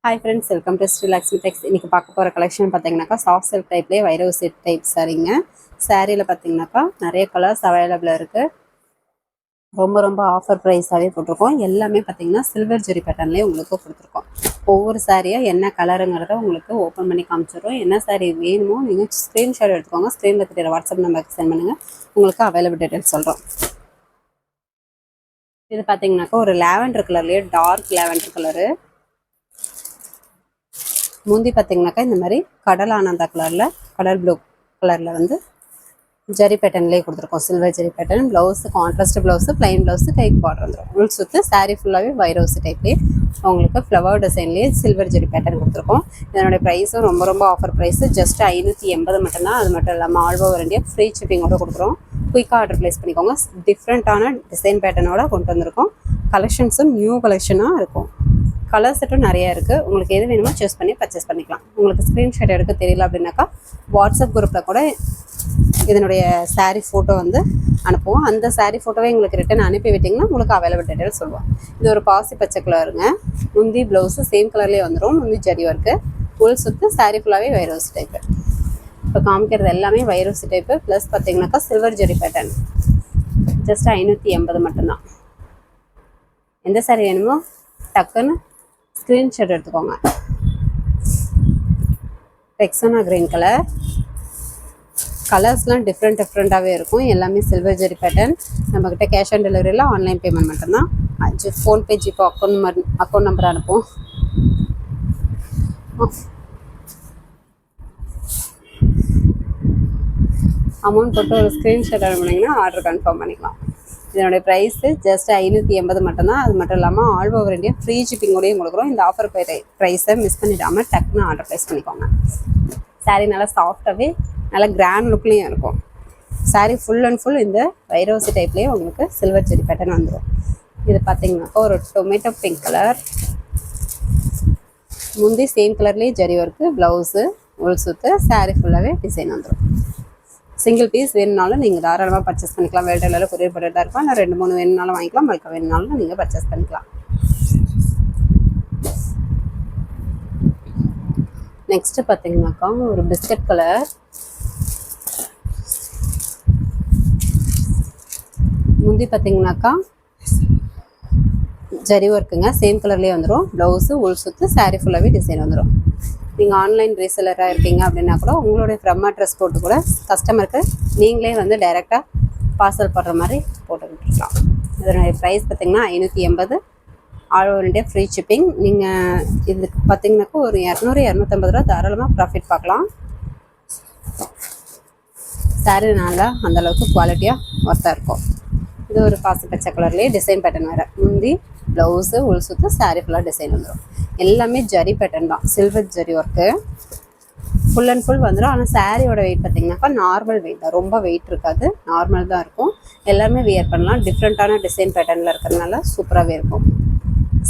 Hi friends, welcome to relaxing Tex. இன்றைக்கி பார்க்க போகிற கலெக்ஷன் பார்த்தீங்கன்னாக்கா சாஃப்ட் சில்க் டைப்லேயே வைரோ செட் டைப் சாரீங்க. சாரியில் பார்த்தீங்கன்னாக்கா நிறைய கலர்ஸ் அவைலபிளாக இருக்குது. ரொம்ப ஆஃபர் ப்ரைஸாகவே போட்டிருக்கோம். எல்லாமே பார்த்தீங்கன்னா சில்வர் ஜெரி பேட்டர்ன்லேயே உங்களுக்கு கொடுத்துருக்கோம். ஒவ்வொரு சாரியாக என்ன கலருங்கிறத உங்களுக்கு ஓப்பன் பண்ணி காமிச்சிடுறோம். என்ன சாரீ வேணுமோ நீங்கள் ஸ்க்ரீன்ஷாட் எடுத்துக்கோங்க. ஸ்க்ரீனில் தெரியுற வாட்ஸ்அப் நம்பருக்கு சென்ட் பண்ணுங்கள். உங்களுக்கு அவைலபிள் டீட்டெயில்ஸ் சொல்கிறோம். இது பார்த்தீங்கன்னாக்கா ஒரு லாவெண்டர் கலர்லேயே டார்க் லாவெண்டர் கலரு. முந்தி பார்த்தீங்கன்னாக்கா இந்த மாதிரி கடல் ஆனந்தா கலரில் கடல் ப்ளூ கலரில் வந்து ஜெரி பேட்டர்ன்லேயே கொடுத்துருக்கோம். சில்வர் ஜெரி pattern. Blouse contrast blouse, plain blouse, கைக்கு பார்டர் வந்துடும். உள் சுற்று சாரீ ஃபுல்லாகவே வைரோசி டைப்லேயே உங்களுக்கு ஃப்ளவர் டிசைன்லேயே சில்வர் ஜெரி பேட்டர்ன் கொடுத்துருக்கோம். இதனுடைய ப்ரைஸும் ரொம்ப ஆஃபர் ப்ரைஸு. ஜஸ்ட் 580 மட்டும்தான். அது மட்டும் இல்லாமல் ஆல் ஓவர் இந்தியா ஃப்ரீ ஷிப்பிங்கோட கொடுக்குறோம். குயிக்காக ஆர்டர் ப்ளேஸ் பண்ணிக்கோங்க. டிஃப்ரெண்ட்டான டிசைன் பேட்டர்னோட கொண்டு வந்திருக்கோம். கலெக்ஷன்ஸும் நியூ கலெக்ஷனாக இருக்கும். கலர் செட்டும் நிறையா இருக்குது. உங்களுக்கு எது வேணுமோ சூஸ் பண்ணி பர்ச்சேஸ் பண்ணிக்கலாம். உங்களுக்கு ஸ்க்ரீன்ஷாட் எடுக்க தெரியல அப்படின்னாக்கா வாட்ஸ்அப் குரூப்பில் கூட இதனுடைய சாரீ ஃபோட்டோ வந்து அனுப்புவோம். அந்த சாரீ ஃபோட்டோவை எங்களுக்கு ரிட்டன் அனுப்பி விட்டிங்கன்னா உங்களுக்கு அவைலபிள் டீட்டெயில் சொல்லுவோம். இது ஒரு பாசி பச்சை கலருங்க. முந்தி ப்ளவுஸு சேம் கலர்லேயே வந்துடும். முந்தி ஜரி ஒர்க்கு. உள் சுற்று சாரீ ஃபுல்லாகவே வைரோசி டைப்பு. இப்போ காமிக்கிறது எல்லாமே வைரோசி டைப்பு. ப்ளஸ் பார்த்தீங்கன்னாக்கா சில்வர் ஜெரி பேட்டர்ன். ஜஸ்ட் 580 மட்டும்தான். எந்த சாரீ வேணுமோ டக்குன்னு ஸ்க்ரீன்ஷாட் எடுத்துக்கோங்க. Rexona green colour. கலர்ஸ்லாம் டிஃப்ரெண்ட்டாகவே இருக்கும். எல்லாமே சில்வர் ஜெரி பேட்டர்ன். நம்மக்கிட்ட கேஷ் ஆன் டெலிவரியில் ஆன்லைன் பேமெண்ட் மட்டும்தான். ஃபோன்பே, ஜிபே அக்கௌண்ட் நம்பர் அனுப்புவோம். அமௌண்ட் போட்டு ஒரு ஸ்க்ரீன்ஷாட் அனுப்புனீங்கன்னா ஆர்டர் கன்ஃபார்ம் பண்ணிக்கலாம். இதனுடைய ப்ரைஸு ஜஸ்ட் 580 மட்டும்தான். அது மட்டும் இல்லாமல் ஆல் ஓவர் இந்தியா ஃப்ரீ ஷிப்பிங்கோடையும் கொடுக்குறோம். இந்த ஆஃபர் ப்ரைஸை மிஸ் பண்ணிடாமல் டக்குன்னு ஆர்டர் ப்ளேஸ் பண்ணிக்கோங்க. சாரீ நல்லா சாஃப்டாகவே நல்லா கிராண்ட் லுக்லேயும் இருக்கும். சாரீ ஃபுல் அண்ட் ஃபுல் இந்த வைரோசி டைப்லேயே உங்களுக்கு சில்வர் ஜெரி பேட்டர்ன் வந்துடும். இது பார்த்தீங்கன்னாக்கா ஒரு டொமேட்டோ பிங்க் கலர். முந்தி சேம் கலர்லேயே ஜெரி ஒர்க்கு. ப்ளவுஸு உள் சுற்று சாரீ ஃபுல்லாகவே டிசைன் வந்துடும். சிங்கிள் பீஸ் வேணுனாலும் நீங்கள் தாராளமாக பர்ச்சேஸ் பண்ணிக்கலாம். வேல்டெல்லாம் கொரியர் பண்ணிட்டு தான் இருக்கும். இல்லை 2-3 வேணுனாலும் வாங்கிக்கலாம். பல்காக வேணுனாலும் நீங்கள் பர்ச்சேஸ் பண்ணிக்கலாம். நெக்ஸ்ட்டு பார்த்தீங்கன்னாக்கா ஒரு பிஸ்கட் கலர். முந்தி பார்த்தீங்கன்னாக்கா ஜரி ஒர்க்குங்க. சேம் கலர்லேயே வந்துடும். ப்ளவுஸு உள் சுற்று சாரீ ஃபுல்லாகவே டிசைன் வந்துடும். நீங்கள் ஆன்லைன் ரீசெலராக இருக்கீங்க அப்படின்னா கூட உங்களுடைய ஃப்ரம் அட்ரஸ் போட்டு கூட கஸ்டமருக்கு நீங்களே வந்து டைரெக்டாக பார்சல் பண்ணுற மாதிரி போட்டுக்கிட்டுருக்கலாம். இதனுடைய ப்ரைஸ் பார்த்திங்கன்னா 580. All over India free shipping. நீங்கள் இதுக்கு பார்த்திங்கனாக்கா ஒரு 200-250 ரூபா தாராளமாக ப்ராஃபிட் பார்க்கலாம். சாரீ நல்லா அந்தளவுக்கு குவாலிட்டியாக ஒர்த்தாக இருக்கும். இது ஒரு பாசி பச்சை கலர்லேயே டிசைன் பேட்டர்ன் வேறு. முந்தி ப்ளவுஸு உள் சுற்று சாரீ ஃபுல்லாக டிசைன் வந்துடும். எல்லாமே ஜரி பேட்டர்ன் தான். Silver zari work full and full வந்துடும். ஆனால் சாரியோட வெயிட் பார்த்திங்கனாக்கா நார்மல் வெயிட் தான். ரொம்ப வெயிட் இருக்காது, நார்மல் தான் இருக்கும். எல்லாமே வியர் பண்ணலாம். டிஃப்ரெண்ட்டான டிசைன் பேட்டர்னில் இருக்கிறதுனால சூப்பராகவே இருக்கும்.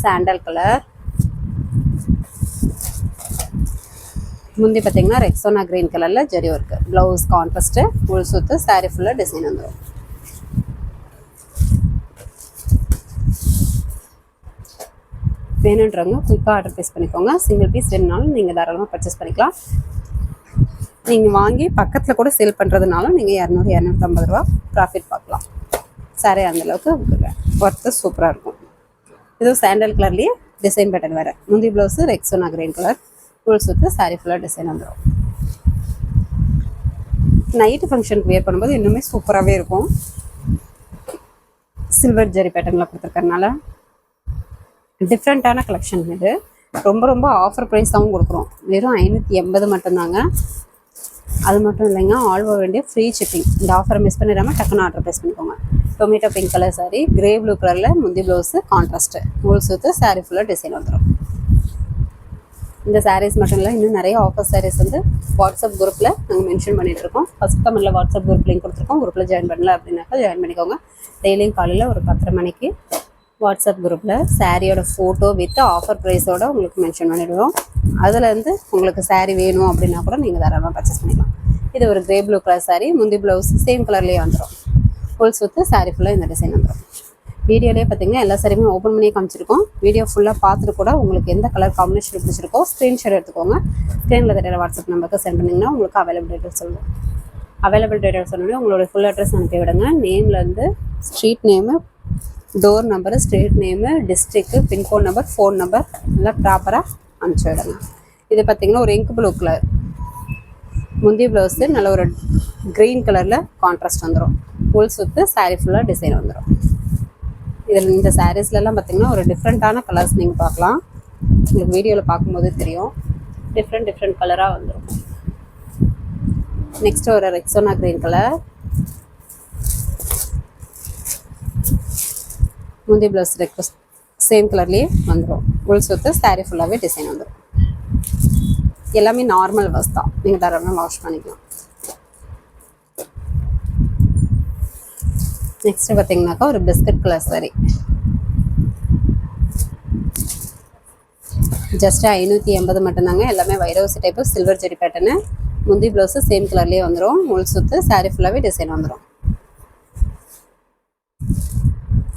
Sandal colour. முந்தி பார்த்திங்கன்னா ரெக்ஸோனா க்ரீன் கலரில் ஜரி ஒர்க்கு. ப்ளவுஸ் கான்ட்ராஸ்ட்டு உள் சுற்று சாரீ ஃபுல்லாக டிசைன் வந்துடும். வேணுன்றவங்க குயிக்காக ஆர்டர் ப்ளேஸ் பண்ணிக்கோங்க. சிங்கிள் பீஸ் வேணுனாலும் நீங்கள் தாராளமாக பர்ச்சேஸ் பண்ணிக்கலாம். நீங்கள் வாங்கி பக்கத்தில் கூட சேல் பண்ணுறதுனாலும் நீங்கள் 200-250 ரூபா ப்ராஃபிட் பார்க்கலாம். சாரீ அந்தளவுக்கு ஒர்த்து சூப்பராக இருக்கும். இதுவும் சாண்டல் கலர்லேயே டிசைன் பேட்டர்ன் வேறு. முந்தி ப்ளவுஸு ரெக்ஸோனா கிரீன் கலர். உள் சுற்று சாரீ ஃபுல்லாக டிசைன் வந்துடும். நைட்டு ஃபங்க்ஷனுக்கு வியர் பண்ணும்போது இன்னுமே சூப்பராகவே இருக்கும். சில்வர் ஜெரி பேட்டர்னில் கொடுத்துருக்கறனால டிஃப்ரெண்ட்டான கலெக்ஷன். இது ரொம்ப ஆஃபர் ப்ரைஸாகவும் கொடுக்குறோம். வெறும் 580 மட்டும்தாங்க. அது மட்டும் இல்லைங்க, all over India free shipping. இந்த ஆஃபரை மிஸ் பண்ணிடாமல் டக்குன்னு ஆர்டர் ப்ளேஸ் பண்ணிக்கோங்க. Tomato pink colour sari. Grey blue கலரில் முந்தி ப்ளவுஸு கான்ட்ராஸ்ட்டு உள் சுற்று சாரீ ஃபுல்லாக டிசைன் வந்துடும். இந்த சாரீஸ் மட்டும் இல்லை, இன்னும் நிறைய ஆஃபர் சாரீஸ் வந்து வாட்ஸ்அப் குரூப்பில் நாங்கள் மென்ஷன் பண்ணிகிட்ருக்கோம். ஃபஸ்ட் கமெண்ட்டில் வாட்ஸ்அப் குரூப் லிங்க் கொடுத்துருக்கோம். குரூப்பில் ஜாயின் பண்ணல அப்படின்னாக்கா ஜாயின் பண்ணிக்கோங்க. டெய்லியும் காலையில் ஒரு 10:30 மணிக்கு வாட்ஸ்அப் குரூப்பில் சாரியோட ஃபோட்டோ வித் ஆஃபர் ப்ரைஸோடு உங்களுக்கு மென்ஷன் பண்ணிவிடுவோம். அதுலேருந்து உங்களுக்கு சாரீ வேணும் அப்படின்னா கூட நீங்கள் தாராளமாக பர்ச்சேஸ் பண்ணிக்கலாம். இது ஒரு கிரே ப்ளூ கலர் சாரீ. முந்தி ப்ளவுஸ் சேம் கலர்லேயே வந்துடும். ஃபுல் சுற்று சாரீ ஃபுல்லாக இந்த டிசைன் வந்துடும். வீடியோலேயே பார்த்தீங்கன்னா எல்லா சாரியுமே ஓப்பன் பண்ணி காமிச்சிருக்கோம். வீடியோ ஃபுல்லாக பார்த்துட்டு கூட உங்களுக்கு எந்த கலர் காம்பினேஷன் பிடிச்சிருக்கோ ஸ்க்ரீன்ஷாட் எடுத்துக்கோங்க. ஸ்க்ரீனில் தெரியற வாட்ஸ்அப் நம்பருக்கு சென்ட் பண்ணிங்கன்னா உங்களுக்கு அவைலபிள் டீட்டெயில்ஸ் சொல்லுவோம். அவைலபிள் டீட்டெயில்ஸ் சொன்னோடனே உங்களோட ஃபுல் அட்ரஸ் அனுப்பி விடுங்க. நேம்லேருந்து street name, door number, street name, district, pin code number, phone number எல்லாம் ப்ராப்பராக அனுப்பிச்சி விடுங்க. இது பார்த்தீங்கன்னா ஒரு இங்க் ப்ளூ கலர் முந்தி ப்ளவுஸு நல்ல ஒரு க்ரீன் கலரில் கான்ட்ராஸ்ட் வந்துடும். ஃபுல் சுற்று சாரீ ஃபுல்லாக டிசைன் வந்துடும். இதில் இந்த சாரீஸ்லாம் பார்த்தீங்கன்னா ஒரு டிஃப்ரெண்ட்டான கலர்ஸ் நீங்கள் பார்க்கலாம். உங்களுக்கு வீடியோவில் பார்க்கும்போது தெரியும் டிஃப்ரெண்ட் கலராக வந்துடும். நெக்ஸ்ட் ஒரு ரெக்ஸோனா க்ரீன் கலர் முந்தி ப்ளவுஸ் ரெக்வஸ்ட் சேம் கலர்லேயே வந்துடும். ஃபுல் சுற்று சாரீ ஃபுல்லாகவே டிசைன் வந்துடும். எல்லாமே நார்மல் வாஷ் தான், நீங்கள் தாராளமாக வாஷ் பண்ணிக்கலாம். நெக்ஸ்ட் பார்த்தீங்கன்னாக்கா ஒரு பிஸ்கட் கலர் சாரி, ஜஸ்ட் 580 மட்டும்தாங்க. எல்லாமே வைரவசி டைப்பு சில்வர் ஜெரி பேட்டர்னு. முந்தி ப்ளவுஸு சேம் கலர்லேயே வந்துடும். முள் சுற்று சாரீ ஃபுல்லாகவே டிசைன் வந்துடும்.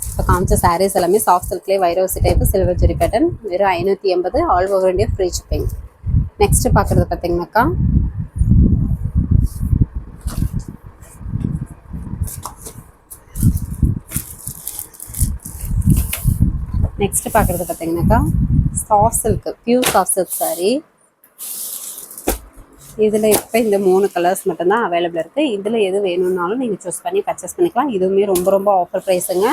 இப்போ காமிச்ச சாரீஸ் எல்லாமே சாஃப்ட் சில்க்லேயே வைரவசி டைப்பு சில்வர் ஜெரி பேட்டர்ன். வெறும் 580, all over India free shipping. Next பார்க்குறது பார்த்தீங்கன்னாக்கா soft silk, pure soft silk sari. இதில் இப்போ இந்த 3 கலர்ஸ் மட்டும்தான் அவைலபிள் இருக்குது. இதில் எது வேணும்னாலும் நீங்கள் சூஸ் பண்ணி பர்ச்சேஸ் பண்ணிக்கலாம். இதுவுமே ரொம்ப ஆஃபர் ப்ரைஸுங்க.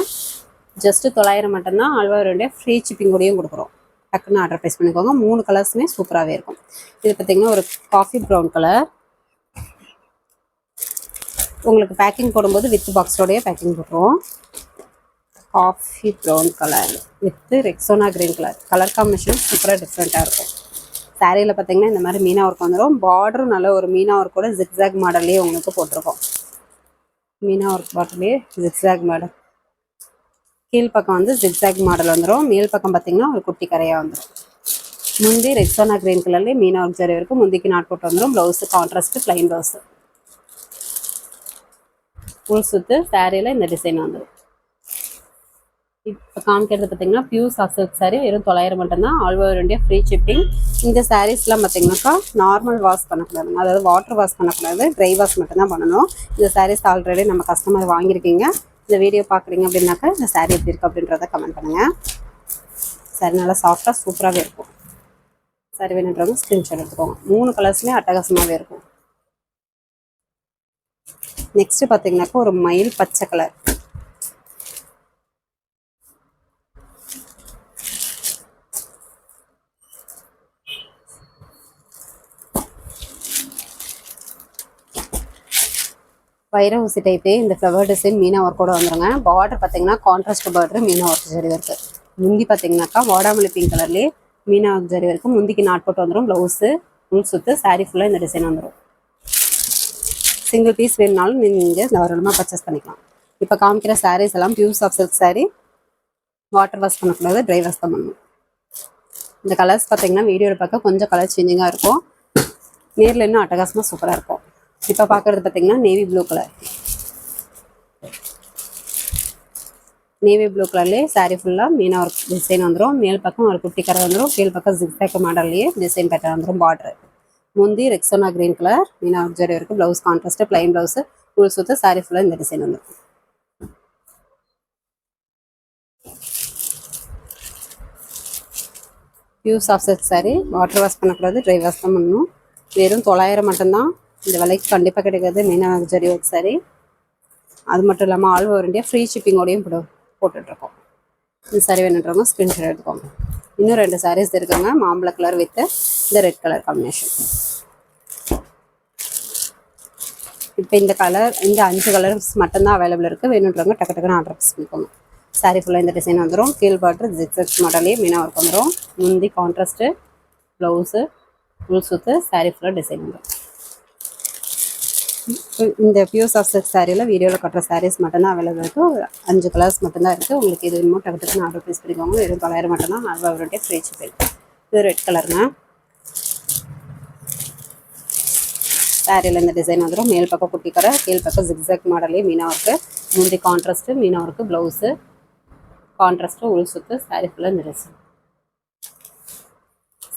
ஜஸ்ட்டு 900 மட்டும்தான். All over India free shipping கூடயும் கொடுக்குறோம். டக்குன்னு ஆர்டர் ப்ரைஸ் பண்ணிக்கோங்க. 3 கலர்ஸுமே சூப்பராகவே இருக்கும். இது பார்த்திங்கன்னா ஒரு காஃபி ப்ரௌன் கலர். உங்களுக்கு பேக்கிங் போடும்போது வித் பாக்ஸோடைய பேக்கிங் போட்டுருவோம். Coffee brown colour with Rexona green colour. Colour combination சூப்பராக டிஃப்ரெண்ட்டாக இருக்கும். சாரியில் பார்த்தீங்கன்னா இந்த மாதிரி மீனா ஒர்க் வந்துடும். பார்டரும் நல்ல ஒரு மீனா ஒர்க்கோட ஜிக்ஸாக் மாடல்லையே உங்களுக்கு போட்டிருக்கோம். மீனா ஒர்க் பார்டர்லேயே ஜிக்ஸாக் மாடல். கீழ் பக்கம் வந்து ஜிக்ஸாக் மாடல் வந்துடும். மேல் பக்கம் பார்த்தீங்கன்னா ஒரு குட்டி கரையாக வந்துடும். முந்தி ரெக்ஸோனா க்ரீன் கலர்லேயே மீனா ஒர்க் ஜரி இருக்கும். முந்திக்கு நாட் போட்டு வந்துடும். Blouse contrast plain blouse. Full சுற்று சாரியில் இந்த டிசைன் வந்துடும். இப்போ காமிக்கிறது பார்த்தீங்கன்னா பியூர் சாஃப்ட் சில்க் சாரீ. வெறும் 900 மட்டும்தான். All over India free shipping. இந்த சாரீஸ்லாம் பார்த்தீங்கன்னாக்கா நார்மல் வாஷ் பண்ணக்கூடாதுங்க. அதாவது வாட்டர் வாஷ் பண்ணக்கூடாது, ட்ரை வாஷ் மட்டும்தான் பண்ணணும். இந்த சாரீஸ் ஆல்ரெடி நம்ம கஸ்டமர் வாங்கியிருக்கீங்க. இந்த வீடியோ பார்க்குறீங்க அப்படின்னாக்கா இந்த சாரீ எப்படி இருக்குது அப்படின்றத கமெண்ட் பண்ணுங்கள். சாரீ நல்லா சாஃப்டாக சூப்பராகவே இருக்கும். சாரீ வேணுன்றவங்க ஸ்க்ரீன்ஷாட் எடுத்துக்கோங்க. 3 கலர்ஸுமே அட்டகாசமாகவே இருக்கும். நெக்ஸ்ட்டு பார்த்தீங்கன்னாக்கா ஒரு மயில் பச்சை கலர். வைர ஊசி டைப்பே இந்த ஃப்ளவர் டிசைன் மீனா ஒர்க்கோட வந்துருங்க. பார்டர் பார்த்தீங்கன்னா கான்ட்ராஸ்ட் பார்டர் மீனா ஒர்க் ஜரி இருக்குது. முந்தி பார்த்தீங்கன்னாக்கா வாடாமல்லி பிங்க் கலர்லேயே மீனா ஒர்க் ஜரி இருக்குது. முந்திக்கு நாட் போட்டு வந்துடும். ப்ளவுஸு முள் சுற்று சாரீ ஃபுல்லாக இந்த டிசைன் வந்துடும். சிங்கிள் பீஸ் வேணுனாலும் நீங்கள் தாராளமாக பர்ச்சேஸ் பண்ணிக்கலாம். இப்போ காமிக்கிற சாரீஸ் எல்லாம் pure soft silk sari. Water wash பண்ணக்கூடாது, ட்ரை வாஷ் தான் பண்ணணும். இந்த கலர்ஸ் பார்த்தீங்கன்னா வீடியோவில் பார்க்க கொஞ்சம் கலர் சேஞ்சிங்காக இருக்கும். நேரில் இன்னும் அட்டகாசமாக சூப்பராக இருக்கும். இப்போ பார்க்குறது பார்த்தீங்கன்னா navy blue colour. Navy blue கலர்லேயே சாரீ ஃபுல்லாக மீனா ஒர்க் டிசைன் வந்துடும். மேல் பக்கம் ஒரு குட்டி கரை வந்துடும். கீழ் பக்கம் ஜிக்ஸாக் மாடல்லையே டிசைன் பேட்டர்ன் வந்துடும். பார்டர் முந்தி ரெக்ஸோனா க்ரீன் கலர் மீனா ஒர்க் ஜரி இருக்குது. Blouse contrast plain blouse full சுற்று சாரீ ஃபுல்லாக இந்த டிசைன் வந்துடும். Pure soft silk sari. Water wash பண்ணக்கூடாது, ட்ரை வாஷ் தான் பண்ணணும். வெறும் 900 மட்டும்தான். இந்த விலைக்கு கண்டிப்பாக கிடைக்காது. மீனா ஒர்க் ஜரி ஒர்க் சாரீ. அது மட்டும் இல்லாமல் ஆல் ஓவர் இந்தியா ஃப்ரீ ஷிப்பிங்கோடையும் போட்டுட்ருக்கோம். இந்த சாரீ வேணுன்றவங்க ஸ்க்ரீன்ஷாட் எடுத்துக்கோங்க. இன்னும் 2 சாரீஸ் இருக்குங்க. மாம்பழ கலர் வித் இந்த ரெட் கலர் காம்பினேஷன். இப்போ இந்த 5 கலர்ஸ் மட்டும்தான் அவைலபிள் இருக்குது. வேணுன்றவங்க டக்குன்னு ஆர்டர் ப்ளேஸ் பண்ணிக்கோங்க. சாரீ ஃபுல்லாக இந்த டிசைன் வந்துடும். கீழ் பார்டர் ஜிக்ஸாக் மாடலே மீனா ஒர்க் வந்துடும். முந்தி கான்ட்ராஸ்ட்டு ப்ளவுஸு ஃபுல் சுற்று சாரீ ஃபுல்லாக டிசைன் வந்துடும். இந்த பியூர் சாஃப்ட் சில்க் சாரியில் வீடியோவில் கட்டுற சாரீஸ் மட்டும்தான் அவைலபிள் இருக்குது. 5 கலர்ஸ் மட்டும்தான் இருக்குது. உங்களுக்கு இது இன்னும் டக்குன்னு ஆர்டர் ப்ளேஸ் பண்ணிக்கோங்க. வெறும் 900 மட்டும்தான். அவருடைய ஃப்ரீ ஷிப்பிங். இது ரெட் கலருங்க. சாரியில் இந்த டிசைன் வந்துடும். மேல் பக்கம் குட்டி கரை, கீழ் பக்கம் ஜிக்ஸாக் மாடலே மீனா ஒர்க்கு. முந்தி contrast Meena work blouse contrast உள் சுத்து சாரீ ஃபுல்லாக இந்த ட்ரெஸ்.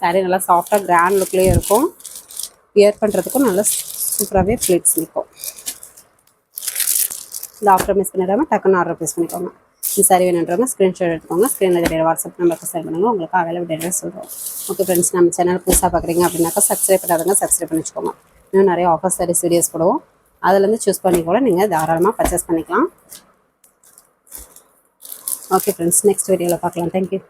சாரீ நல்லா சாஃப்டாக கிராண்ட் லுக்லேயே இருக்கும். வியர் பண்ணுறதுக்கும் நல்லா சூப்பராகவே ஃப்ளிட்ஸ் நிற்கும். இந்த ஆஃபரை மிஸ் பண்ணிடாமல் டக்குன்னு ஆர்டர் ப்ளேஸ் பண்ணிக்கோங்க. இந்த சாரீ வேணுன்றவங்க ஸ்க்ரீன்ஷாட் எடுத்துக்கோங்க. ஸ்க்ரீனில் தெரியுற வாட்ஸ்அப் நம்பருக்கு சென்ட் பண்ணுங்கள். உங்களுக்கு அவைலபிள் டேட்டாக சொல்கிறோம். ஓகே ஃப்ரெண்ட்ஸ், நம்ம சேனல் புதுசாக பார்க்குறீங்க அப்படின்னாக்கா சப்ஸ்கிரைப் பண்ணாதவங்க சப்ஸ்கிரைப் பண்ணி வச்சுக்கோங்க. இன்னும் நிறைய ஆஃபர் சாரீஸ் வீடியோஸ் போடுவோம். அதுலேருந்து சூஸ் பண்ணி கூட நீங்கள் தாராளமாக பர்ச்சேஸ் பண்ணிக்கலாம். ஓகே ஃப்ரெண்ட்ஸ், நெக்ஸ்ட் வீடியோவில் பார்க்கலாம். தேங்க்யூ.